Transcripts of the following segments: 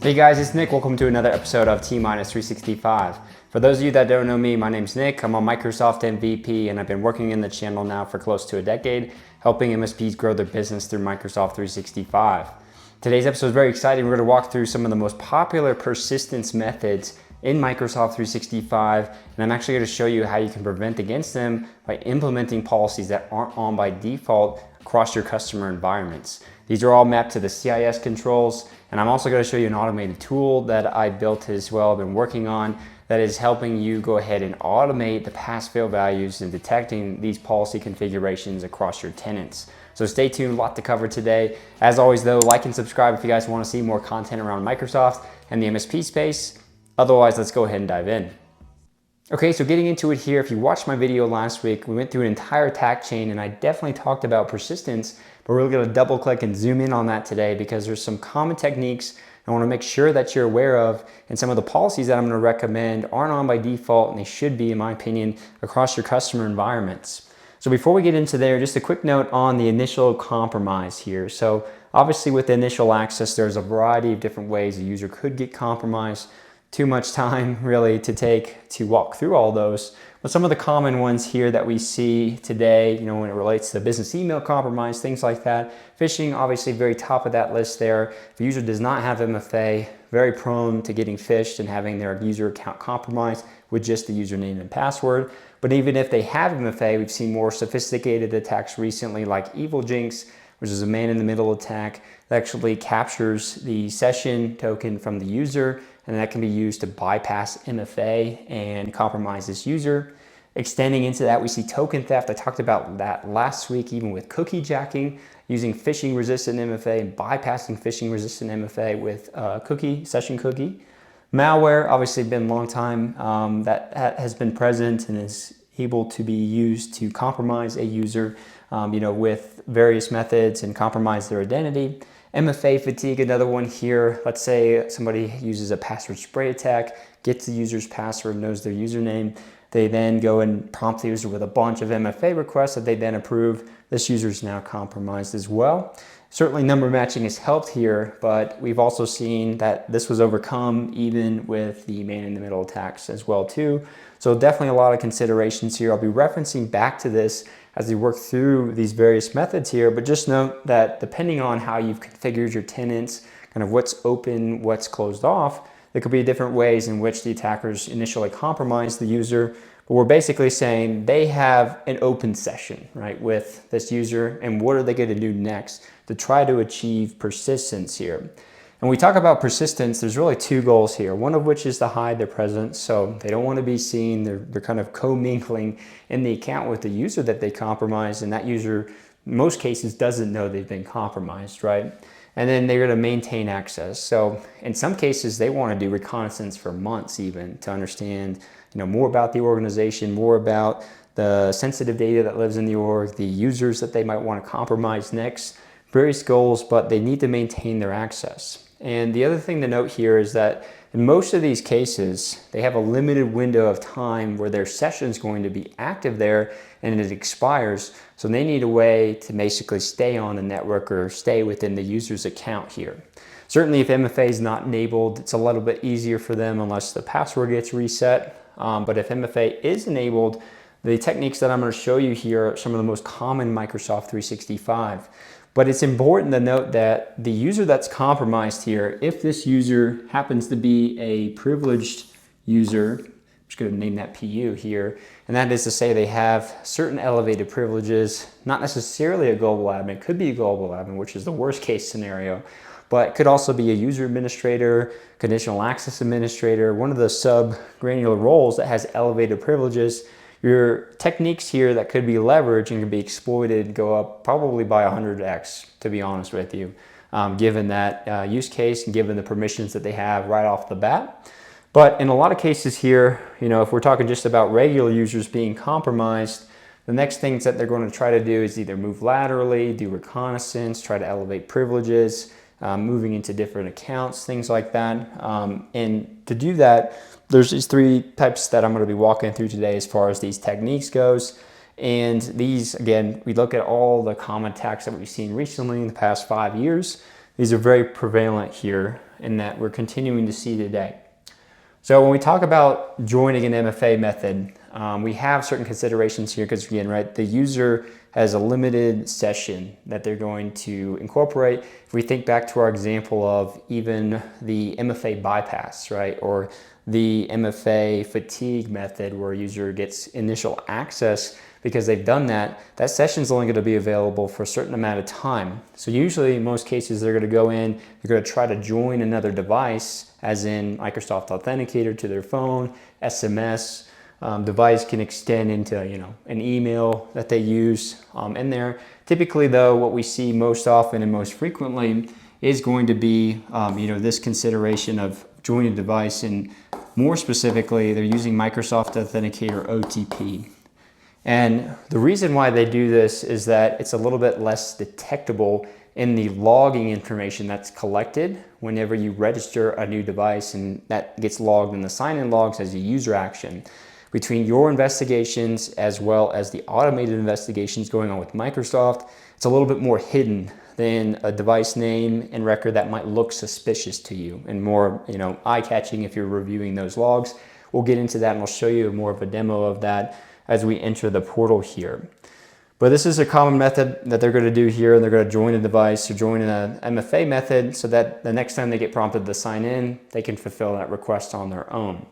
Hey guys, it's Nick. Welcome to another episode of T-365. For those of you that don't know me, my name's Nick. I'm a Microsoft MVP and I've been working in the channel now for close to a decade, helping MSPs grow their business through Microsoft 365. Today's episode is very exciting. We're going to walk through some of the most popular persistence methods in Microsoft 365, and I'm actually going to show you how you can prevent against them by implementing policies that aren't on by default across your customer environments. These are all mapped to the CIS controls, and I'm also going to show you an automated tool that I built as well, I've been working on, that is helping you go ahead and automate the pass-fail values and detecting these policy configurations across your tenants. So stay tuned, a lot to cover today. As always though, like and subscribe if you guys want to see more content around Microsoft and the MSP space. Otherwise, let's go ahead and dive in. Okay, so getting into it here, if you watched my video last week, we went through an entire attack chain and I definitely talked about persistence, but we're going to double click and zoom in on that today because there's some common techniques I want to make sure that you're aware of, and some of the policies that I'm going to recommend aren't on by default and they should be, in my opinion, across your customer environments. So before we get into there, just a quick note on the initial compromise here. So obviously with the initial access, there's a variety of different ways a user could get compromised. Too much time really to take to walk through all those. But some of the common ones here that we see today, when it relates to business email compromise, things like that. Phishing, obviously very top of that list there. If a user does not have MFA, very prone to getting phished and having their user account compromised with just the username and password. But even if they have MFA, we've seen more sophisticated attacks recently like Evil Jinx, which is a man-in-the-middle attack that actually captures the session token from the user, and that can be used to bypass MFA and compromise this user. Extending into that, we see token theft. I talked about that last week, even with cookie jacking, using phishing-resistant MFA and bypassing phishing-resistant MFA with session cookie. Malware, obviously been a long time that has been present and is able to be used to compromise a user with various methods and compromise their identity. MFA fatigue, another one here. Let's say somebody uses a password spray attack, gets the user's password, knows their username. They then go and prompt the user with a bunch of MFA requests that they then approve. This user is now compromised as well. Certainly number matching has helped here, but we've also seen that this was overcome even with the man-in-the-middle attacks as well too. So definitely a lot of considerations here. I'll be referencing back to this as we work through these various methods here, but just note that depending on how you've configured your tenants, kind of what's open, what's closed off, there could be different ways in which the attackers initially compromise the user. But we're basically saying they have an open session, right, with this user, and what are they going to do next to try to achieve persistence here. When we talk about persistence, there's really two goals here, one of which is to hide their presence, so they don't want to be seen. They're kind of co-mingling in the account with the user that they compromised, and that user, in most cases, doesn't know they've been compromised, right? And then they're going to maintain access. So in some cases, they want to do reconnaissance for months even to understand more about the organization, more about the sensitive data that lives in the org, the users that they might want to compromise next, various goals, but they need to maintain their access. And the other thing to note here is that in most of these cases, they have a limited window of time where their session is going to be active there and it expires. So they need a way to basically stay on the network or stay within the user's account here. Certainly if MFA is not enabled, it's a little bit easier for them unless the password gets reset. But if MFA is enabled, the techniques that I'm going to show you here are some of the most common Microsoft 365. But it's important to note that the user that's compromised here, if this user happens to be a privileged user, I'm just going to name that PU here, and that is to say they have certain elevated privileges, not necessarily a global admin, could be a global admin, which is the worst case scenario, but could also be a user administrator, conditional access administrator, one of the sub-granular roles that has elevated privileges. Your techniques here that could be leveraged and can be exploited go up probably by 100x, to be honest with you, given that use case and given the permissions that they have right off the bat. But in a lot of cases here, if we're talking just about regular users being compromised, the next things that they're going to try to do is either move laterally, do reconnaissance, try to elevate privileges, moving into different accounts, things like that. And to do that, there's these three types that I'm going to be walking through today as far as these techniques goes. And these, again, we look at all the common attacks that we've seen recently in the past 5 years. These are very prevalent here. and that we're continuing to see today. So when we talk about joining an MFA method, we have certain considerations here because, again, right, the user has a limited session that they're going to incorporate. If we think back to our example of even the MFA bypass, right, or the MFA fatigue method where a user gets initial access because they've done that, that session is only going to be available for a certain amount of time. So usually in most cases they're going to go in, they're going to try to join another device, as in Microsoft Authenticator to their phone, SMS, device can extend into an email that they use in there. Typically though, what we see most often and most frequently is going to be this consideration of joining a device, and more specifically they're using Microsoft Authenticator OTP. And the reason why they do this is that it's a little bit less detectable in the logging information that's collected whenever you register a new device, and that gets logged in the sign-in logs as a user action. Between your investigations as well as the automated investigations going on with Microsoft, it's a little bit more hidden than a device name and record that might look suspicious to you, and more eye-catching if you're reviewing those logs. We'll get into that and I'll show you more of a demo of that as we enter the portal here. But this is a common method that they're going to do here, and they're going to join a device or join an MFA method so that the next time they get prompted to sign in, they can fulfill that request on their own.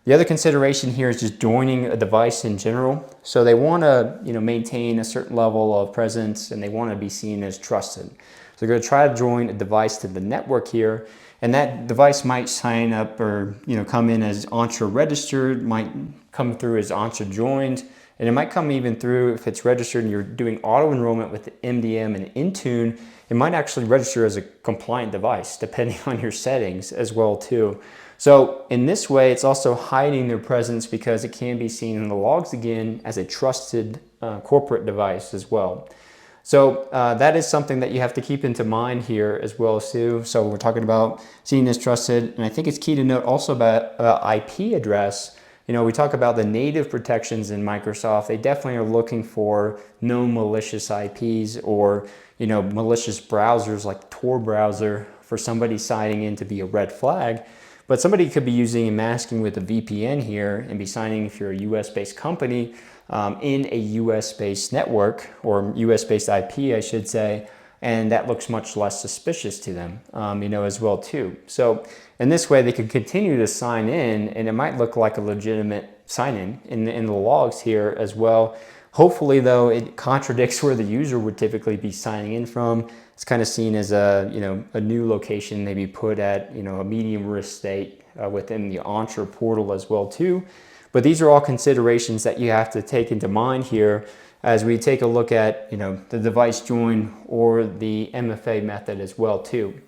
The other consideration here is just joining a device in general. So they want to maintain a certain level of presence, and they want to be seen as trusted. So they're going to try to join a device to the network here, and that device might sign up or come in as Entra registered, might come through as Entra joined, and it might come even through, if it's registered and you're doing auto enrollment with MDM and Intune, it might actually register as a compliant device depending on your settings as well too. So in this way, it's also hiding their presence because it can be seen in the logs again as a trusted corporate device as well. So that is something that you have to keep into mind here as well too. So we're talking about seeing as trusted, and I think it's key to note also about IP address. We talk about the native protections in Microsoft. They definitely are looking for no malicious IPs or malicious browsers like Tor browser for somebody signing in to be a red flag. But somebody could be using and masking with a VPN here and be signing, if you're a US-based company, in a US-based network, or US-based IP, I should say, and that looks much less suspicious to them, as well too. So in this way, they could continue to sign in, and it might look like a legitimate sign-in in the logs here as well. Hopefully, though, it contradicts where the user would typically be signing in from. It's kind of seen as a new location, maybe put at a medium risk state within the Entra portal as well too. But these are all considerations that you have to take into mind here as we take a look at the device join or the MFA method as well too.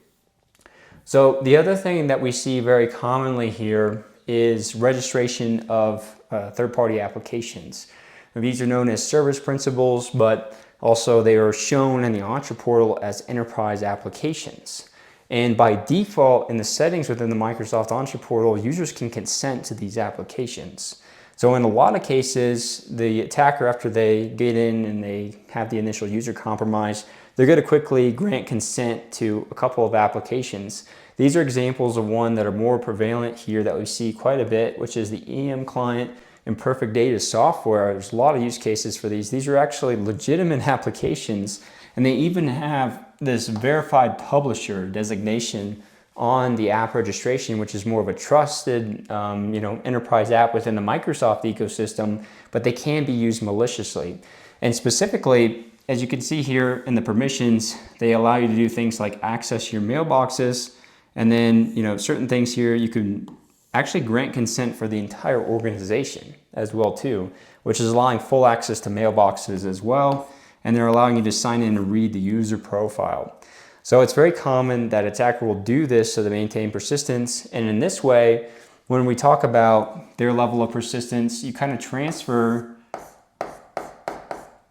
So the other thing that we see very commonly here is registration of third-party applications. Now, these are known as service principals, but also they are shown in the Entra portal as enterprise applications. And by default, in the settings within the Microsoft Entra portal, users can consent to these applications. So in a lot of cases, the attacker, after they get in and they have the initial user compromise, they're going to quickly grant consent to a couple of applications. These are examples of one that are more prevalent here that we see quite a bit, which is the EM client and perfect data software. There's a lot of use cases for these. These are actually legitimate applications, and they even have this verified publisher designation on the app registration, which is more of a trusted enterprise app within the Microsoft ecosystem, but they can be used maliciously. And specifically, as you can see here in the permissions, they allow you to do things like access your mailboxes, and then certain things here you can actually grant consent for the entire organization as well too, which is allowing full access to mailboxes as well, and they're allowing you to sign in and read the user profile. So it's very common that attacker will do this so they maintain persistence, and in this way, when we talk about their level of persistence, you kind of transfer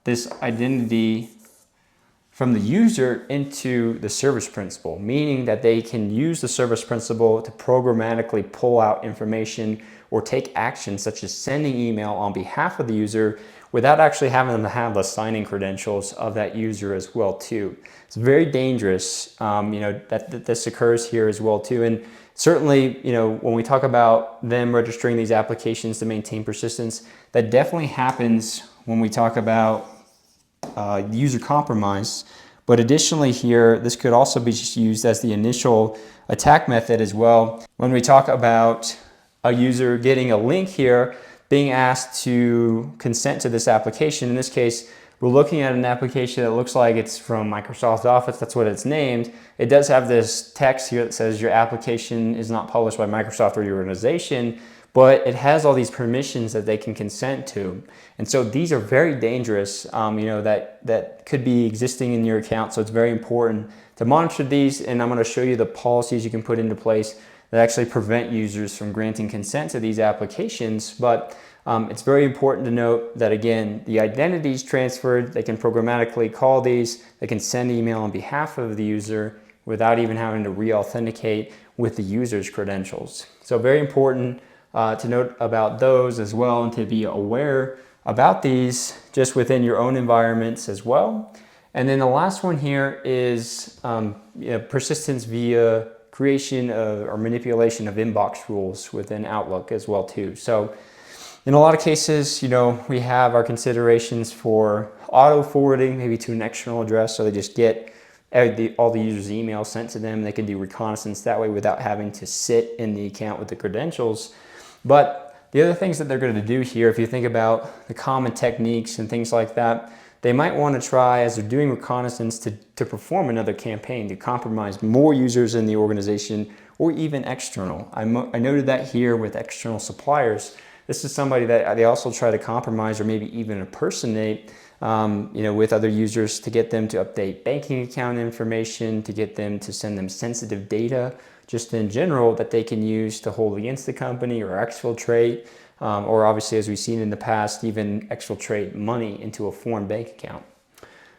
this identity from the user into the service principal, meaning that they can use the service principal to programmatically pull out information or take action such as sending email on behalf of the user without actually having them have the signing credentials of that user as well too. It's very dangerous, that this occurs here as well too. And certainly, when we talk about them registering these applications to maintain persistence, that definitely happens when we talk about user compromise. But additionally here, this could also be just used as the initial attack method as well. When we talk about a user getting a link here, being asked to consent to this application, in this case, we're looking at an application that looks like it's from Microsoft Office, that's what it's named. It does have this text here that says your application is not published by Microsoft or your organization, but it has all these permissions that they can consent to. And so these are very dangerous, that could be existing in your account. So it's very important to monitor these, and I'm going to show you the policies you can put into place that actually prevent users from granting consent to these applications. But it's very important to note that, again, the identity is transferred. They can programmatically call these. They can send email on behalf of the user without even having to re-authenticate with the user's credentials. So very important to note about those as well, and to be aware about these just within your own environments as well. And then the last one here is persistence via creation or manipulation of inbox rules within Outlook as well too. So in a lot of cases, we have our considerations for auto forwarding maybe to an external address, so they just get all the users' emails sent to them. They can do reconnaissance that way without having to sit in the account with the credentials. But the other things that they're going to do here, if you think about the common techniques and things like that, they might want to try, as they're doing reconnaissance, to perform another campaign to compromise more users in the organization or even external. I noted that here with external suppliers. This is somebody that they also try to compromise or maybe even impersonate with other users to get them to update banking account information, to get them to send them sensitive data just in general that they can use to hold against the company or exfiltrate. Or obviously, as we've seen in the past, even exfiltrate money into a foreign bank account.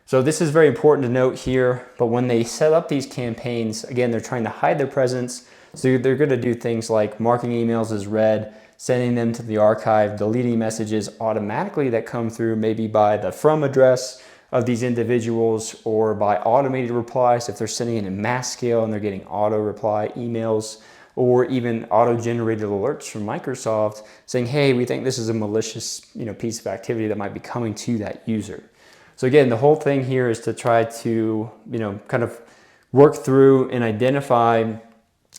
So this is very important to note here, but when they set up these campaigns, again, they're trying to hide their presence. So they're going to do things like marking emails as read, sending them to the archive, deleting messages automatically that come through maybe by the from address of these individuals or by automated replies if they're sending it in mass scale and they're getting auto reply emails, or even auto-generated alerts from Microsoft saying, hey, we think this is a malicious piece of activity that might be coming to that user. So again, the whole thing here is to try to kind of work through and identify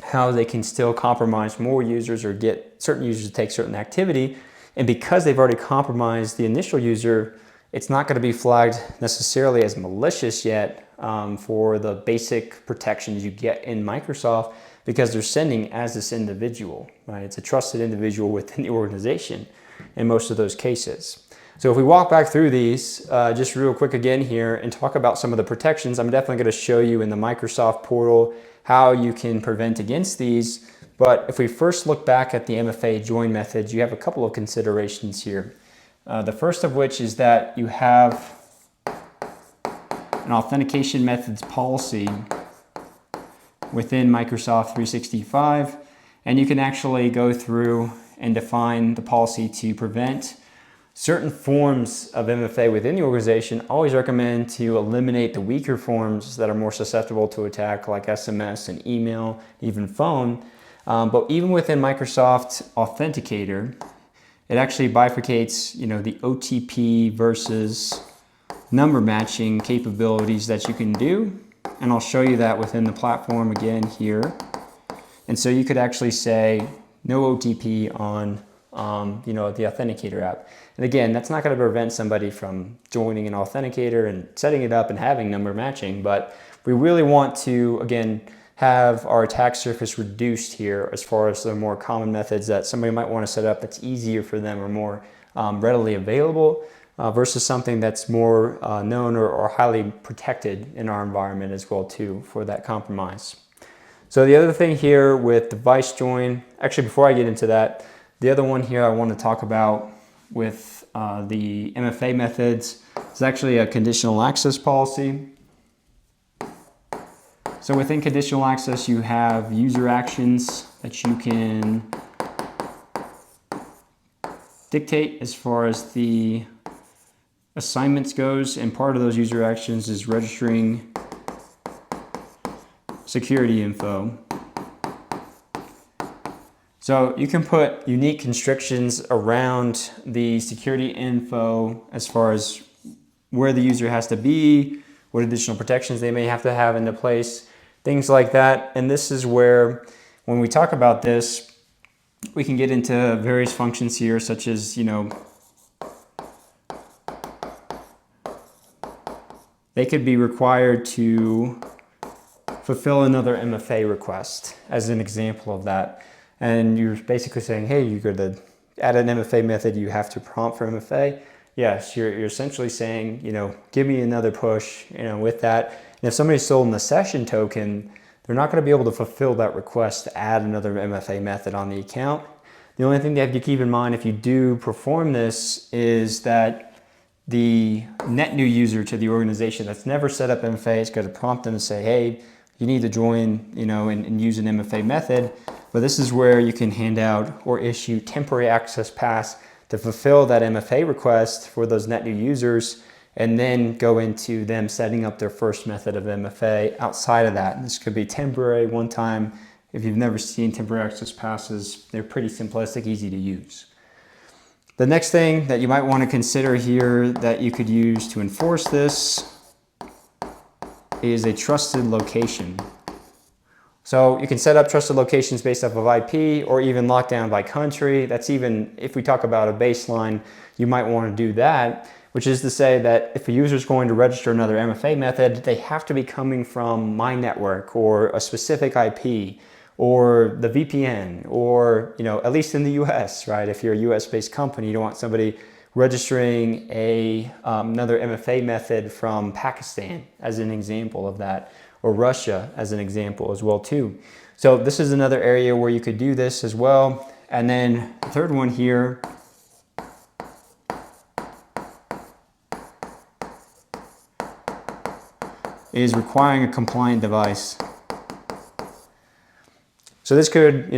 how they can still compromise more users or get certain users to take certain activity. And because they've already compromised the initial user, it's not going to be flagged necessarily as malicious yet for the basic protections you get in Microsoft, because they're sending as this individual, right? It's a trusted individual within the organization in most of those cases. So if we walk back through these just real quick again here and talk about some of the protections, I'm definitely going to show you in the Microsoft portal how you can prevent against these. But if we first look back at the MFA join methods, you have a couple of considerations here. The first of which is that you have an authentication methods policy within Microsoft 365, and you can actually go through and define the policy to prevent certain forms of MFA within the organization. Always recommend to eliminate the weaker forms that are more susceptible to attack, like SMS and email, even phone. But even within Microsoft Authenticator, it actually bifurcates, the OTP versus number matching capabilities that you can do. And I'll show you that within the platform again here. And so you could actually say no OTP on the Authenticator app. And again, that's not going to prevent somebody from joining an Authenticator and setting it up and having number matching, but we really want to, again, have our attack surface reduced here as far as the more common methods that somebody might want to set up that's easier for them or more readily available versus something that's more known or highly protected in our environment as well too for that compromise. So the other thing here with device join, actually before I get into that, the other one here I want to talk about with the MFA methods is actually a conditional access policy. So within conditional access, you have user actions that you can dictate as far as the assignments goes, and part of those user actions is registering security info. So you can put unique constrictions around the security info as far as where the user has to be, what additional protections they may have to have into place, things like that. And this is where, when we talk about this, we can get into various functions here, such as, they could be required to fulfill another MFA request as an example of that. And you're basically saying, hey, you're going to add an MFA method, you have to prompt for MFA. Yes, you're essentially saying, give me another push, with that. And if somebody's stolen the session token, they're not going to be able to fulfill that request to add another MFA method on the account. The only thing you have to keep in mind if you do perform this is that the net new user to the organization that's never set up MFA is going to prompt them to say, hey, you need to join, and use an MFA method. But this is where you can hand out or issue temporary access pass to fulfill that MFA request for those net new users, and then go into them setting up their first method of MFA outside of that. And this could be temporary, one time. If you've never seen temporary access passes, they're pretty simplistic, easy to use. The next thing that you might want to consider here that you could use to enforce this is a trusted location. So you can set up trusted locations based off of IP or even lockdown by country. That's even, if we talk about a baseline, you might want to do that, which is to say that if a user is going to register another MFA method, they have to be coming from my network or a specific IP or the VPN, or at least in the US, right? If you're a US-based company, you don't want somebody registering another MFA method from Pakistan as an example of that, or Russia as an example as well too. So this is another area where you could do this as well. And then the third one here is requiring a compliant device. So this could,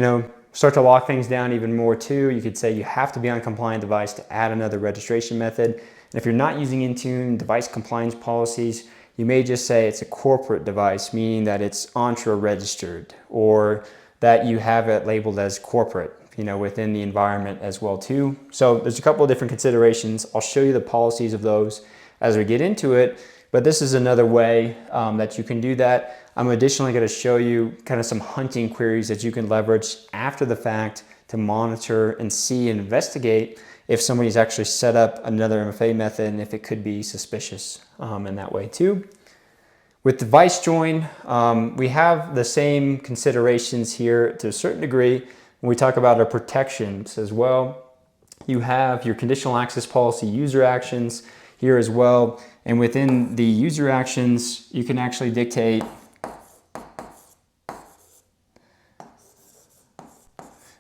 start to lock things down even more too. You could say you have to be on a compliant device to add another registration method. And if you're not using Intune device compliance policies, you may just say it's a corporate device, meaning that it's Entra registered, or that you have it labeled as corporate, within the environment as well too. So there's a couple of different considerations. I'll show you the policies of those as we get into it, but this is another way that you can do that. I'm additionally going to show you kind of some hunting queries that you can leverage after the fact to monitor and see and investigate if somebody's actually set up another MFA method and if it could be suspicious in that way too. With device join, we have the same considerations here to a certain degree when we talk about our protections as well. You have your conditional access policy user actions here as well. And within the user actions, you can actually dictate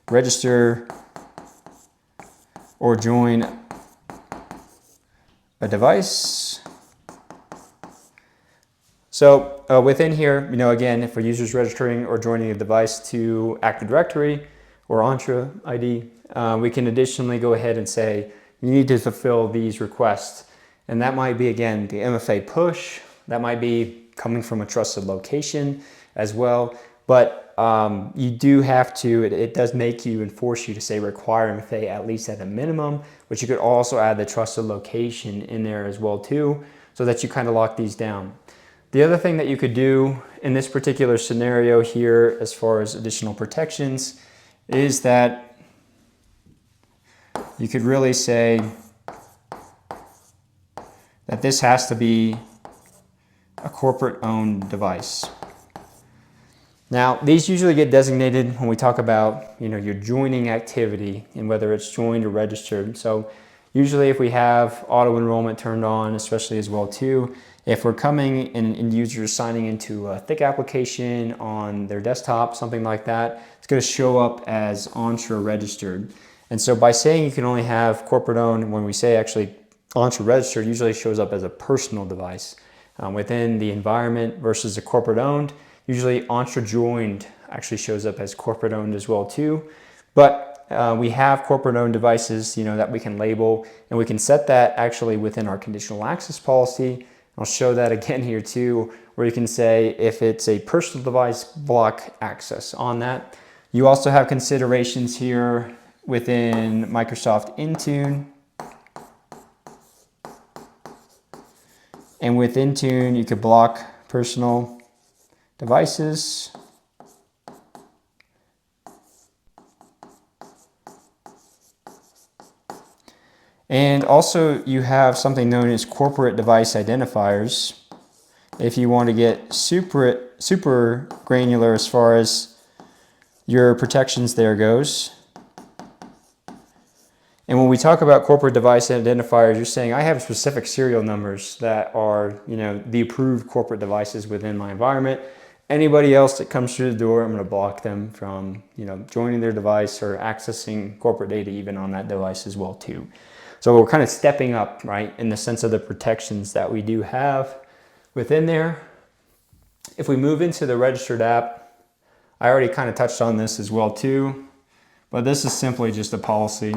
register or join a device. So within here, again, if a user is registering or joining a device to Active Directory or Entra ID, we can additionally go ahead and say you need to fulfill these requests. And that might be, again, the MFA push. That might be coming from a trusted location as well. But you do have to, it does make you and force you to say require MFA at least at a minimum, but you could also add the trusted location in there as well too, so that you kind of lock these down. The other thing that you could do in this particular scenario here, as far as additional protections, is that you could really say that this has to be a corporate-owned device. Now, these usually get designated when we talk about, your joining activity and whether it's joined or registered. So usually if we have auto enrollment turned on, especially as well too, if we're coming and users signing into a thick application on their desktop, something like that, it's going to show up as Entra registered. And so by saying you can only have corporate owned, when we say actually Entra registered, usually shows up as a personal device within the environment versus a corporate owned. Usually Entra joined actually shows up as corporate owned as well too. But we have corporate owned devices, that we can label, and we can set that actually within our conditional access policy. I'll show that again here too, where you can say if it's a personal device, block access on that. You also have considerations here within Microsoft Intune. And with Intune, you could block personal devices. And also you have something known as corporate device identifiers. If you want to get super granular as far as your protections there goes. And when we talk about corporate device identifiers, you're saying I have specific serial numbers that are, the approved corporate devices within my environment. Anybody else that comes through the door, I'm going to block them from, joining their device or accessing corporate data even on that device as well too. So we're kind of stepping up, right, in the sense of the protections that we do have within there. If we move into the registered app, I already kind of touched on this as well too, but this is simply just a policy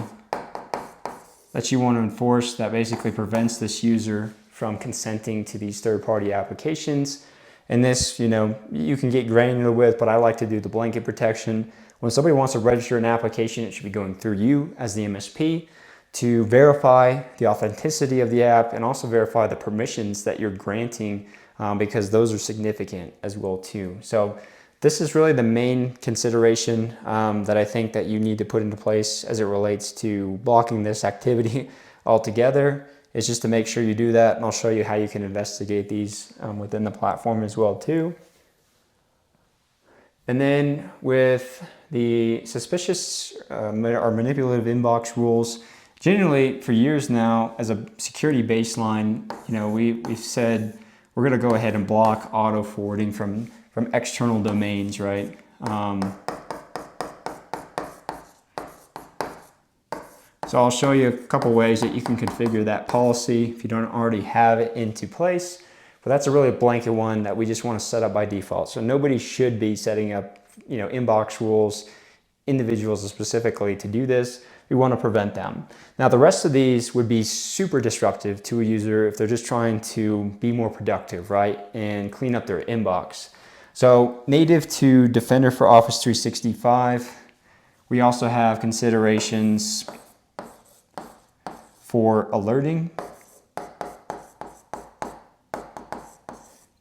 that you want to enforce that basically prevents this user from consenting to these third-party applications. And this, you can get granular with, but I like to do the blanket protection. When somebody wants to register an application, it should be going through you as the MSP to verify the authenticity of the app and also verify the permissions that you're granting, because those are significant as well too. So this is really the main consideration that I think that you need to put into place as it relates to blocking this activity altogether, is just to make sure you do that. And I'll show you how you can investigate these within the platform as well too. And then with the suspicious or manipulative inbox rules, generally for years now as a security baseline, we've said we're going to go ahead and block auto forwarding from external domains, right? So I'll show you a couple ways that you can configure that policy if you don't already have it into place. But that's a really blanket one that we just want to set up by default. So nobody should be setting up, inbox rules, individuals specifically to do this. We want to prevent them. Now the rest of these would be super disruptive to a user if they're just trying to be more productive, right? And clean up their inbox. So native to Defender for Office 365, we also have considerations for alerting.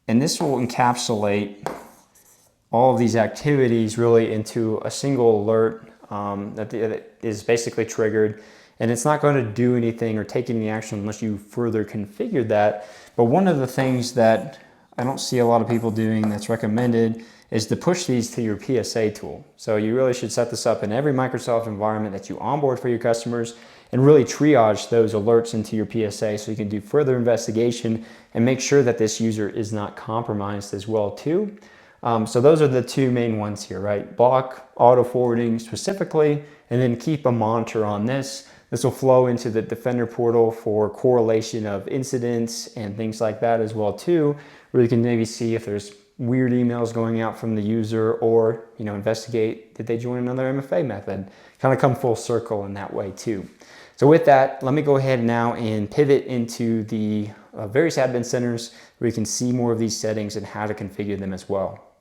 And this will encapsulate all of these activities really into a single alert that is basically triggered. And it's not going to do anything or take any action unless you further configure that. But one of the things that I don't see a lot of people doing that's recommended is to push these to your PSA tool. So you really should set this up in every Microsoft environment that you onboard for your customers and really triage those alerts into your PSA so you can do further investigation and make sure that this user is not compromised as well too. So those are the two main ones here, right? Block auto forwarding specifically, and then keep a monitor on this. This will flow into the Defender portal for correlation of incidents and things like that as well too, where you can maybe see if there's weird emails going out from the user, or investigate, did they join another MFA method? Kind of come full circle in that way too. So with that, let me go ahead now and pivot into the various admin centers where you can see more of these settings and how to configure them as well.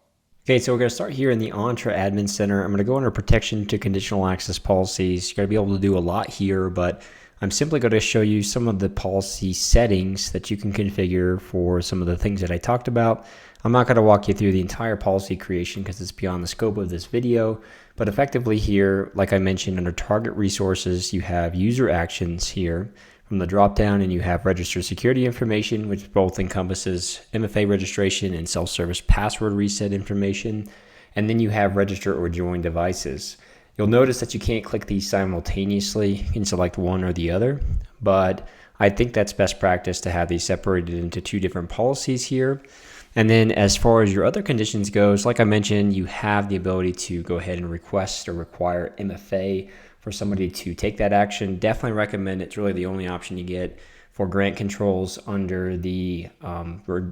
Okay, so we're going to start here in the Entra Admin Center. I'm going to go under Protection to Conditional Access Policies. You're going to be able to do a lot here, but I'm simply going to show you some of the policy settings that you can configure for some of the things that I talked about. I'm not going to walk you through the entire policy creation because it's beyond the scope of this video, but effectively here, like I mentioned, under Target Resources, you have User Actions here from the drop-down, and you have Register Security Information, which both encompasses MFA registration and self-service password reset information, and then you have Register or Join Devices. You'll notice that you can't click these simultaneously. You can select one or the other, but I think that's best practice to have these separated into two different policies here. And then as far as your other conditions goes, like I mentioned, you have the ability to go ahead and request or require MFA for somebody to take that action. Definitely recommend it. It's really the only option you get for grant controls under the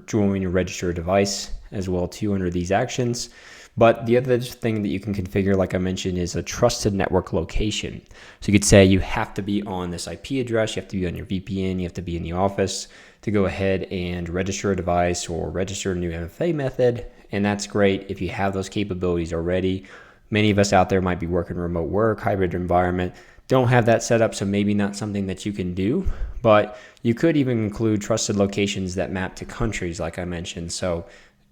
join or register device as well too under these actions. But the other thing that you can configure, like I mentioned, is a trusted network location. So you could say you have to be on this IP address, you have to be on your VPN, you have to be in the office to go ahead and register a device or register a new MFA method. And that's great if you have those capabilities already. Many of us out there might be working remote work, hybrid environment, don't have that set up, so maybe not something that you can do, but you could even include trusted locations that map to countries, like I mentioned. So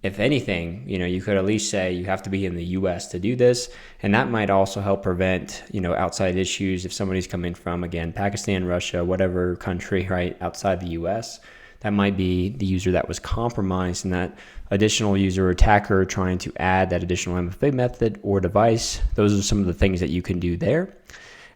if anything, you could at least say you have to be in the US to do this, and that might also help prevent, outside issues if somebody's coming from, again, Pakistan, Russia, whatever country, right, outside the US. That might be the user that was compromised, and that additional user attacker trying to add that additional MFA method or device. Those are some of the things that you can do there.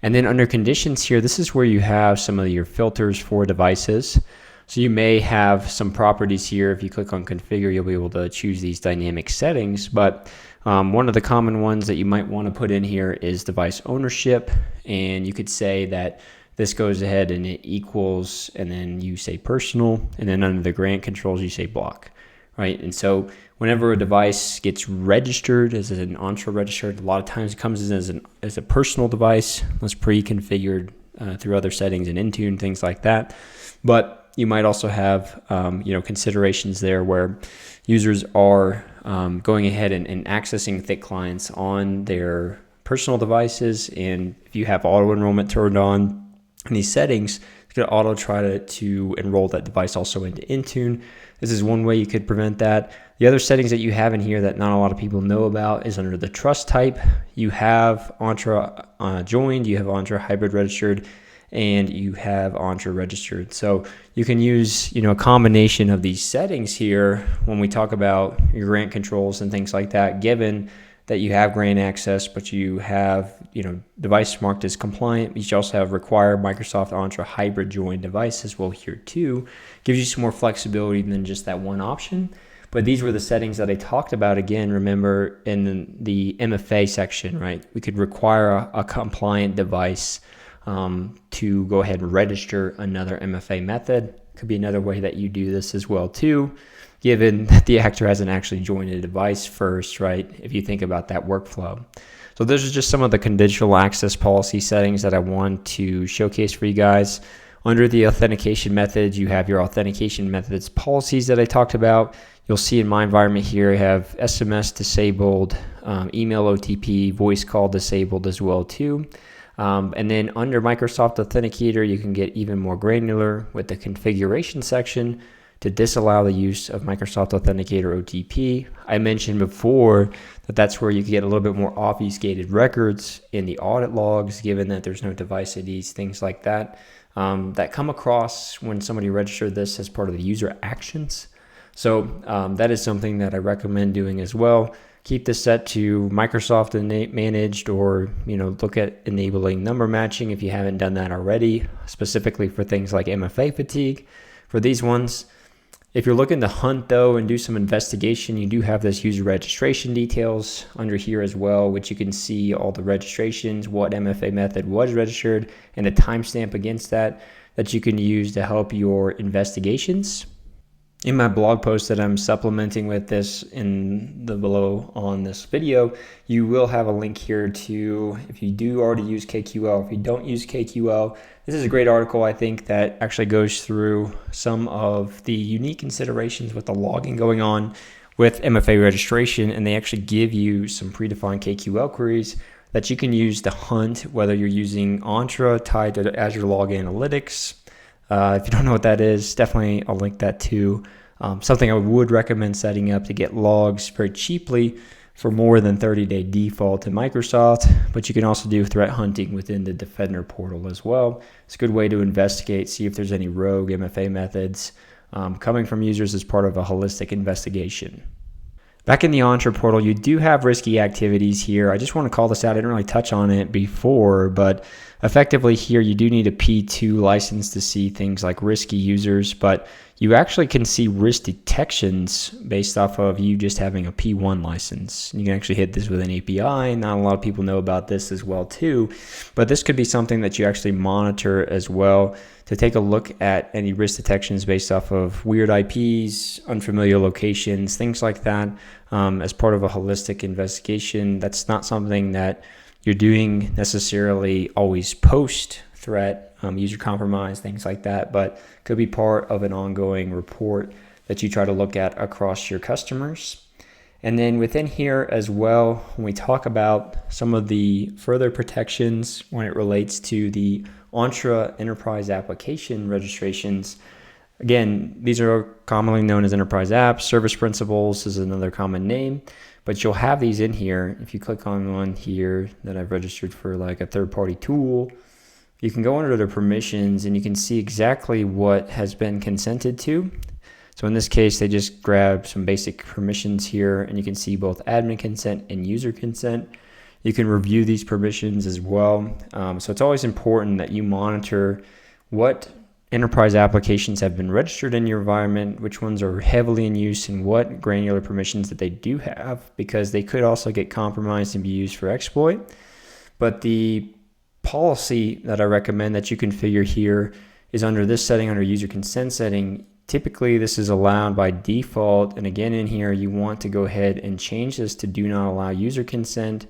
And then under conditions here, this is where you have some of your filters for devices. So you may have some properties here. If you click on configure, you'll be able to choose these dynamic settings. But one of the common ones that you might want to put in here is device ownership. And you could say that this goes ahead and it equals, and then you say personal, and then under the grant controls, you say block, right? And so whenever a device gets registered as an Entra registered, a lot of times it comes in as a personal device. That's pre-configured through other settings in Intune, things like that. But you might also have considerations there where users are going ahead and accessing thick clients on their personal devices. And if you have auto enrollment turned on in these settings, it's going to auto try to enroll that device also into Intune. This is one way you could prevent that. The other settings that you have in here that not a lot of people know about is under the trust type. You have Entra joined, you have Entra hybrid registered, and you have Entra registered. So you can use a combination of these settings here when we talk about your grant controls and things like that, given that you have grant access, but you have device marked as compliant. You also have require Microsoft Entra hybrid join device as well here too. Gives you some more flexibility than just that one option. But these were the settings that I talked about. Again, remember in the MFA section, right? We could require a compliant device to go ahead and register another MFA method. Could be another way that you do this as well too, given that the actor hasn't actually joined a device first, right? If you think about that workflow. So those are just some of the conditional access policy settings that I want to showcase for you guys. Under the authentication methods, you have your authentication methods policies that I talked about. You'll see in my environment here, I have SMS disabled, email OTP, voice call disabled as well too. And then under Microsoft Authenticator, you can get even more granular with the configuration section to disallow the use of Microsoft Authenticator OTP. I mentioned before that that's where you can get a little bit more obfuscated records in the audit logs, given that there's no device IDs, things like that, that come across when somebody registered this as part of the user actions. So that is something that I recommend doing as well. Keep this set to Microsoft managed, or look at enabling number matching if you haven't done that already, specifically for things like MFA fatigue. For these ones, if you're looking to hunt though and do some investigation, you do have this user registration details under here as well, which you can see all the registrations, what MFA method was registered, and a timestamp against that you can use to help your investigations. In my blog post that I'm supplementing with this in the below on this video, you will have a link here to, if you do already use KQL, if you don't use KQL, this is a great article, I think, that actually goes through some of the unique considerations with the logging going on with MFA registration, and they actually give you some predefined KQL queries that you can use to hunt, whether you're using Entra tied to Azure Log Analytics. If you don't know what that is, definitely I'll link that too. Something I would recommend setting up to get logs very cheaply for more than 30-day default in Microsoft, but you can also do threat hunting within the Defender portal as well. It's a good way to investigate, see if there's any rogue MFA methods coming from users as part of a holistic investigation. Back in the Entra portal, you do have risky activities here. I just want to call this out. I didn't really touch on it before, but effectively here, you do need a P2 license to see things like risky users, but you actually can see risk detections based off of you just having a P1 license. You can actually hit this with an API. Not a lot of people know about this as well too, but this could be something that you actually monitor as well to take a look at any risk detections based off of weird IPs, unfamiliar locations, things like that, as part of a holistic investigation. That's not something that you're doing necessarily always post threat, user compromise, things like that, but could be part of an ongoing report that you try to look at across your customers. And then within here as well, when we talk about some of the further protections when it relates to the Entra enterprise application registrations, again, these are commonly known as enterprise apps. Service principals is another common name, but you'll have these in here. If you click on one here that I've registered for like a third-party tool, you can go under the permissions and you can see exactly what has been consented to. So in this case, they just grab some basic permissions here, and you can see both admin consent and user consent. You can review these permissions as well. So it's always important that you monitor what enterprise applications have been registered in your environment, which ones are heavily in use, and what granular permissions that they do have, because they could also get compromised and be used for exploit. But the policy that I recommend that you configure here is under this setting, under user consent setting. Typically this is allowed by default, and again in here you want to go ahead and change this to do not allow user consent.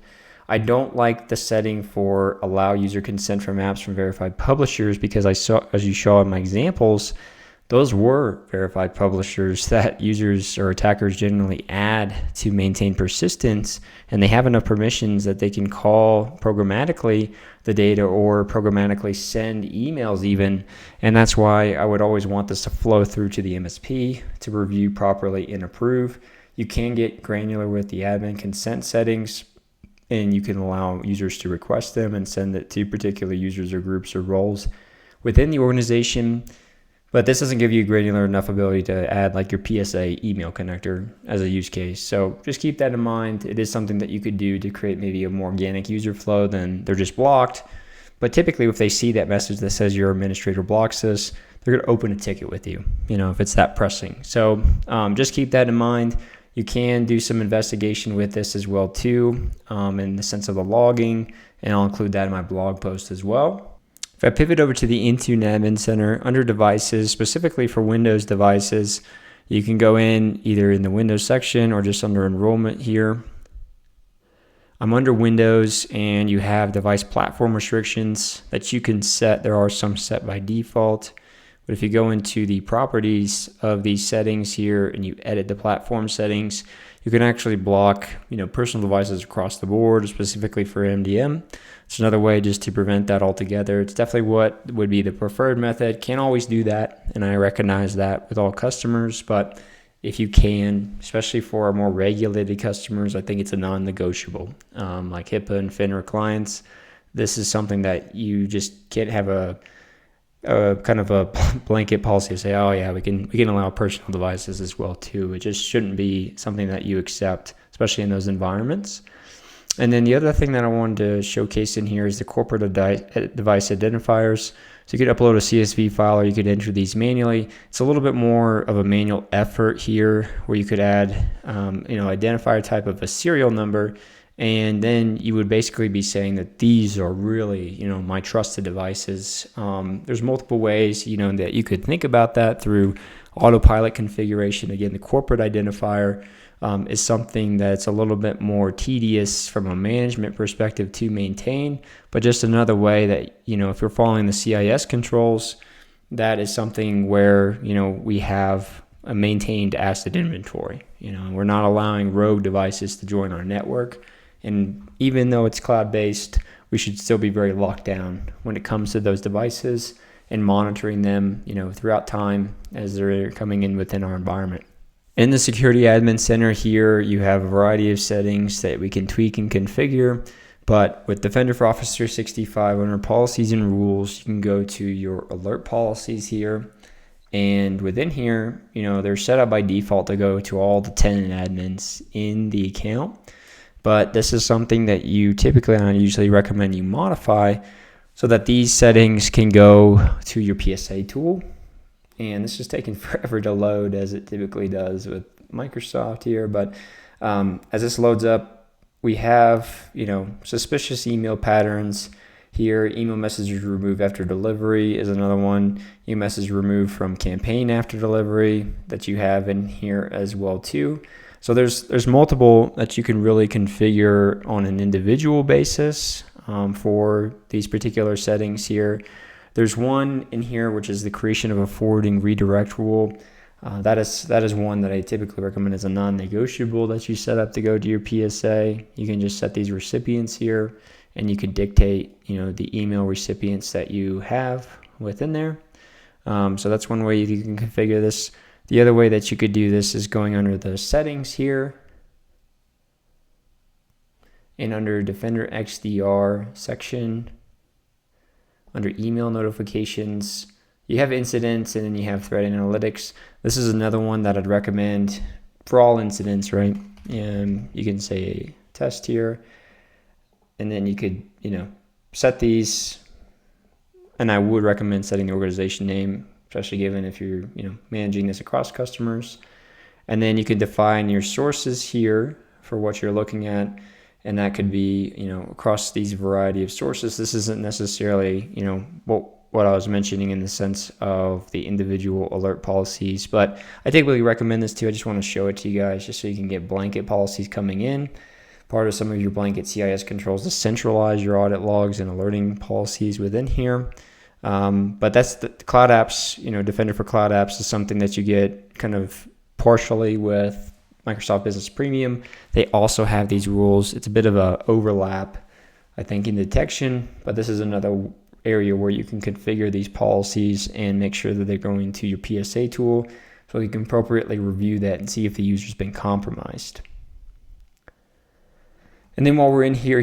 I don't like the setting for allow user consent from apps from verified publishers, because I saw, as you saw in my examples, those were verified publishers that users or attackers generally add to maintain persistence, and they have enough permissions that they can call programmatically the data or programmatically send emails even. And that's why I would always want this to flow through to the MSP to review properly and approve. You can get granular with the admin consent settings, and you can allow users to request them and send it to particular users or groups or roles within the organization. But this doesn't give you granular enough ability to add like your PSA email connector as a use case. So just keep that in mind. It is something that you could do to create maybe a more organic user flow than they're just blocked. But typically if they see that message that says your administrator blocks this, they're going to open a ticket with you, if it's that pressing. So just keep that in mind. You can do some investigation with this as well too, in the sense of the logging, and I'll include that in my blog post as well. If I pivot over to the Intune Admin Center, under devices, specifically for Windows devices, you can go in either in the Windows section or just under enrollment here. I'm under Windows, and you have device platform restrictions that you can set. There are some set by default, but if you go into the properties of these settings here and you edit the platform settings, you can actually block, personal devices across the board, specifically for MDM. It's another way just to prevent that altogether. It's definitely what would be the preferred method. Can't always do that, and I recognize that with all customers, but if you can, especially for our more regulated customers, I think it's a non-negotiable. Like HIPAA and FINRA clients, this is something that you just can't have a kind of a blanket policy to say, oh yeah, we can allow personal devices as well too. It just shouldn't be something that you accept, especially in those environments. And then the other thing that I wanted to showcase in here is the corporate device identifiers. So you could upload a CSV file, or you could enter these manually. It's a little bit more of a manual effort here, where you could add, identifier type of a serial number, and then you would basically be saying that these are really, my trusted devices. There's multiple ways, that you could think about that through autopilot configuration. Again, the corporate identifier is something that's a little bit more tedious from a management perspective to maintain, but just another way that, if you're following the CIS controls, that is something where, we have a maintained asset inventory, and we're not allowing rogue devices to join our network. And even though it's cloud-based, we should still be very locked down when it comes to those devices and monitoring them, throughout time as they're coming in within our environment. In the Security Admin Center here, you have a variety of settings that we can tweak and configure. But with Defender for Office 365, under policies and rules, you can go to your alert policies here. And within here, they're set up by default to go to all the tenant admins in the account. But this is something that you typically, I usually recommend you modify so that these settings can go to your PSA tool. And this is taking forever to load, as it typically does with Microsoft here. But as this loads up, we have, suspicious email patterns here. Email messages removed after delivery is another one. Email message removed from campaign after delivery that you have in here as well too. So there's multiple that you can really configure on an individual basis for these particular settings here. There's one in here which is the creation of a forwarding redirect rule. That is one that I typically recommend as a non-negotiable that you set up to go to your PSA. You can just set these recipients here, and you can dictate, the email recipients that you have within there. So that's one way you can configure this. The other way that you could do this is going under the settings here, and under Defender XDR section, under email notifications, you have incidents, and then you have threat analytics. This is another one that I'd recommend for all incidents, right? And you can say test here, and then you could, set these. And I would recommend setting the organization name, especially given if you're, managing this across customers. And then you can define your sources here for what you're looking at. And that could be, across these variety of sources. This isn't necessarily, what I was mentioning in the sense of the individual alert policies, but I typically recommend this too. I just want to show it to you guys just so you can get blanket policies coming in. Part of some of your blanket CIS controls to centralize your audit logs and alerting policies within here. But that's the Cloud Apps, Defender for Cloud Apps is something that you get kind of partially with Microsoft Business Premium. They also have these rules. It's a bit of a overlap, I think, in detection, but this is another area where you can configure these policies and make sure that they're going to your PSA tool so you can appropriately review that and see if the user's been compromised. And then while we're in here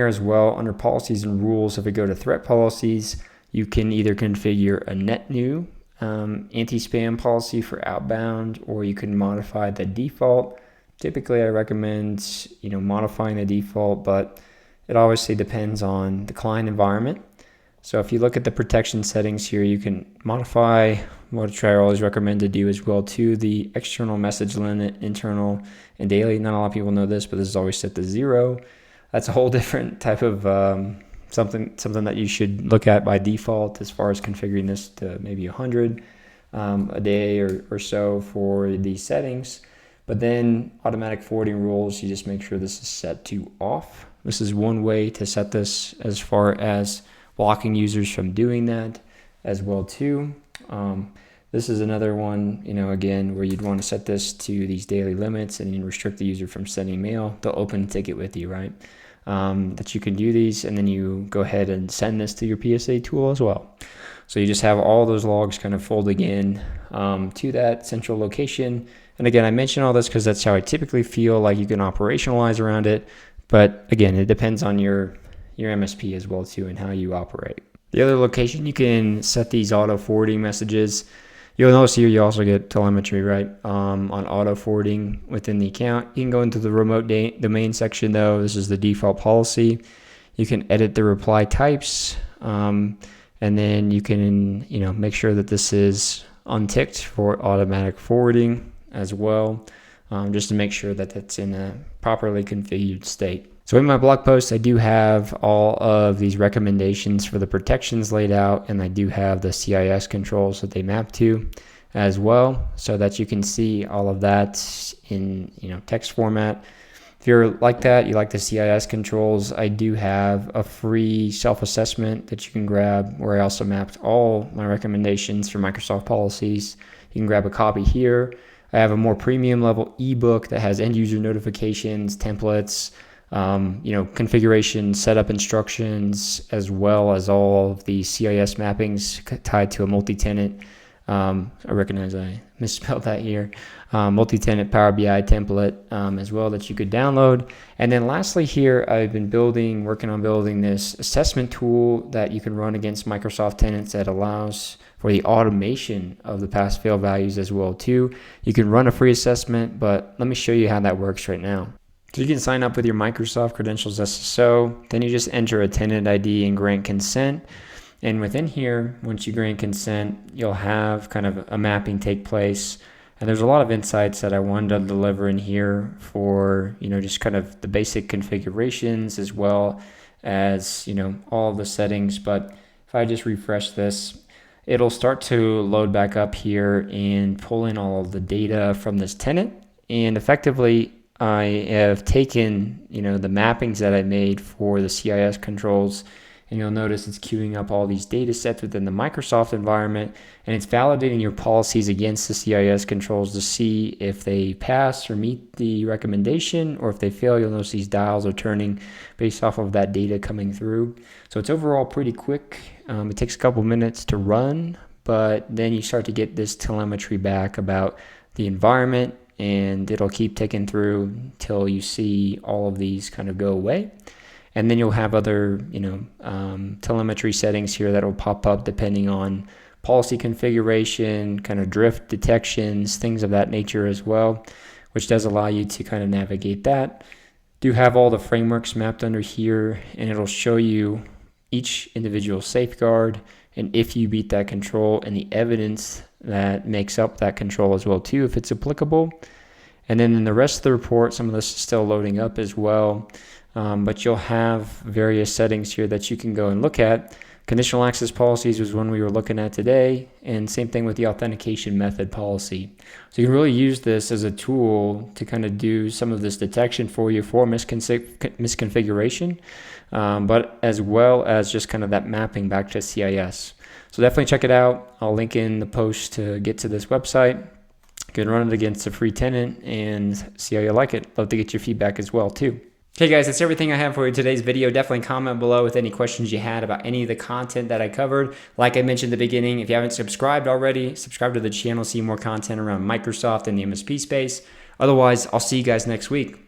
as well, under policies and rules, if we go to threat policies, you can either configure a net new anti-spam policy for outbound, or you can modify the default. Typically, I recommend, modifying the default, but it obviously depends on the client environment. So if you look at the protection settings here, you can modify, what I always recommend to do as well too, the external message limit, internal and daily. Not a lot of people know this, but this is always set to 0. That's a whole different type of something that you should look at by default as far as configuring this to maybe 100 a day or so for these settings. But then automatic forwarding rules, you just make sure this is set to off. This is one way to set this as far as blocking users from doing that as well too. This is another one, again, where you'd want to set this to these daily limits and restrict the user from sending mail. They'll open a ticket with you, right? That you can do these, and then you go ahead and send this to your PSA tool as well. So you just have all those logs kind of folding in to that central location. And again, I mention all this because that's how I typically feel like you can operationalize around it. But again, it depends on your MSP as well too and how you operate. The other location you can set these auto forwarding messages. You'll notice here you also get telemetry, right, on auto forwarding within the account. You can go into the remote domain section though. This is the default policy. You can edit the reply types, and then you can make sure that this is unticked for automatic forwarding as well, just to make sure that that's in a properly configured state. So in my blog post, I do have all of these recommendations for the protections laid out, and I do have the CIS controls that they map to as well, so that you can see all of that in text format. If you're like that, you like the CIS controls, I do have a free self-assessment that you can grab where I also mapped all my recommendations for Microsoft policies. You can grab a copy here. I have a more premium level ebook that has end user notifications, templates, configuration, setup instructions, as well as all of the CIS mappings tied to a multi-tenant. I recognize I misspelled that here. Multi-tenant Power BI template as well that you could download. And then lastly here, I've been working on building this assessment tool that you can run against Microsoft tenants that allows for the automation of the pass-fail values as well too. You can run a free assessment, but let me show you how that works right now. So you can sign up with your Microsoft Credentials SSO, then you just enter a tenant ID and grant consent. And within here, once you grant consent, you'll have kind of a mapping take place. And there's a lot of insights that I wanted to deliver in here for, just kind of the basic configurations as well as, all the settings. But if I just refresh this, it'll start to load back up here and pull in all of the data from this tenant. And effectively, I have taken, the mappings that I made for the CIS controls, and you'll notice it's queuing up all these data sets within the Microsoft environment, and it's validating your policies against the CIS controls to see if they pass or meet the recommendation, or if they fail, you'll notice these dials are turning based off of that data coming through. So it's overall pretty quick. It takes a couple minutes to run, but then you start to get this telemetry back about the environment, and it'll keep ticking through until you see all of these kind of go away. And then you'll have other, telemetry settings here that will pop up depending on policy configuration, kind of drift detections, things of that nature as well, which does allow you to kind of navigate that. Do have all the frameworks mapped under here, and it'll show you each individual safeguard and if you beat that control and the evidence that makes up that control as well too, if it's applicable. And then in the rest of the report, some of this is still loading up as well, but you'll have various settings here that you can go and look at. Conditional access policies was one we were looking at today, and same thing with the authentication method policy. So you can really use this as a tool to kind of do some of this detection for you for misconfiguration, but as well as just kind of that mapping back to CIS. So definitely check it out. I'll link in the post to get to this website. You can run it against a free tenant and see how you like it. Love to get your feedback as well too. Okay guys, that's everything I have for you in today's video. Definitely comment below with any questions you had about any of the content that I covered. Like I mentioned at the beginning, if you haven't subscribed already, subscribe to the channel, see more content around Microsoft and the MSP space. Otherwise, I'll see you guys next week.